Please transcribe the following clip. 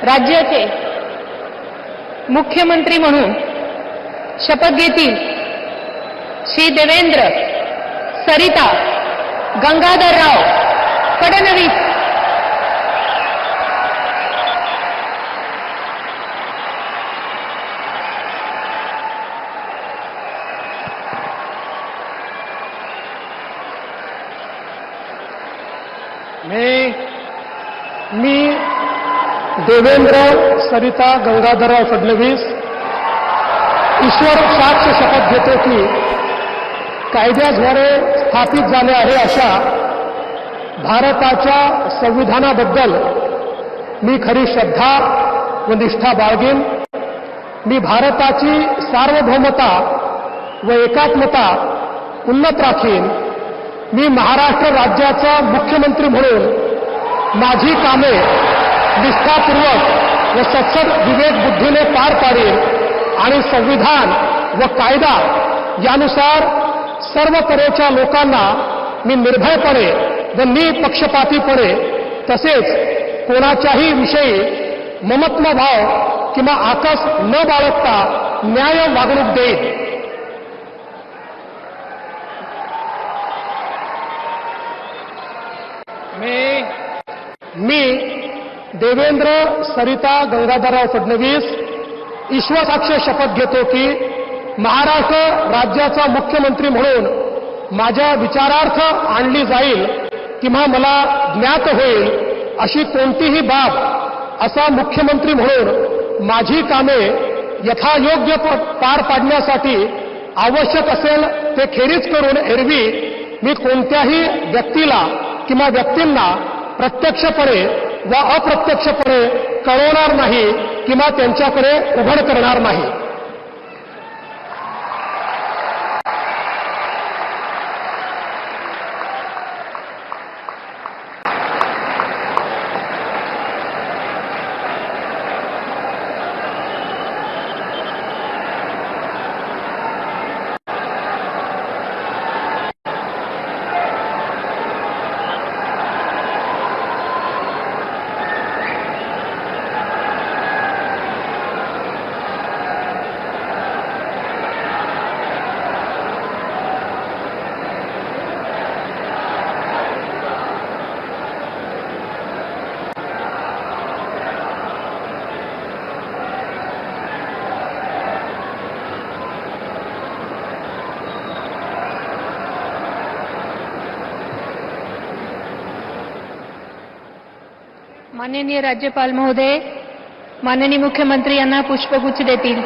राज्याचे मुख्यमंत्री म्हणून शपथ घेतील श्री देवेंद्र सरिता गंगाधरराव फडणवीस। मी देवेंद्र सरिता गंगाधरराव फडणवीस ईश्वर साक्ष शपथ घेतो की कायद्याद्वारे स्थापित झाले आहे अशा भारताच्या संविधानाबद्दल मी खरी श्रद्धा व निष्ठा बाळगेन। मी भारताची सार्वभौमता व एकात्मता उन्नत राखीन। मी महाराष्ट्र राज्याचा मुख्यमंत्री म्हणून माझी कामे निष्ठापूर्वक व सत्सद विवेक बुद्धीने पार पाडेल आणि संविधान व कायदा यानुसार सर्व तऱ्हेच्या लोकांना मी निर्भयपणे व निपक्षपातीपणे तसेच कोणाच्याही विषयी ममत्वभाव किंवा आकस न बाळगता न्याय वागणूक देईन। मी देवेंद्र सरिता गंगाधरराव फडणवीस ईश्वरसाक्ष शपथ घेतो की महाराष्ट्र राज्याचा मुख्यमंत्री म्हणून माझ्या विचारार्थ आणली जाईल किंवा मला ज्ञात होईल अशी कोणतीही बाब असा मुख्यमंत्री म्हणून माझी कामे यथायोग्य पार पाडण्यासाठी आवश्यक असेल ते खेरीज करून एरवी मी कोणत्याही व्यक्तीला किंवा व्यक्तींना प्रत्यक्षपणे व अप्रत्यक्षपणे कळवणार नाही किंवा त्यांच्याकडे उघड करणार नाही। माननीय राज्यपाल महोदय, माननीय मुख्यमंत्री यांना पुष्पगुच्छ देतील।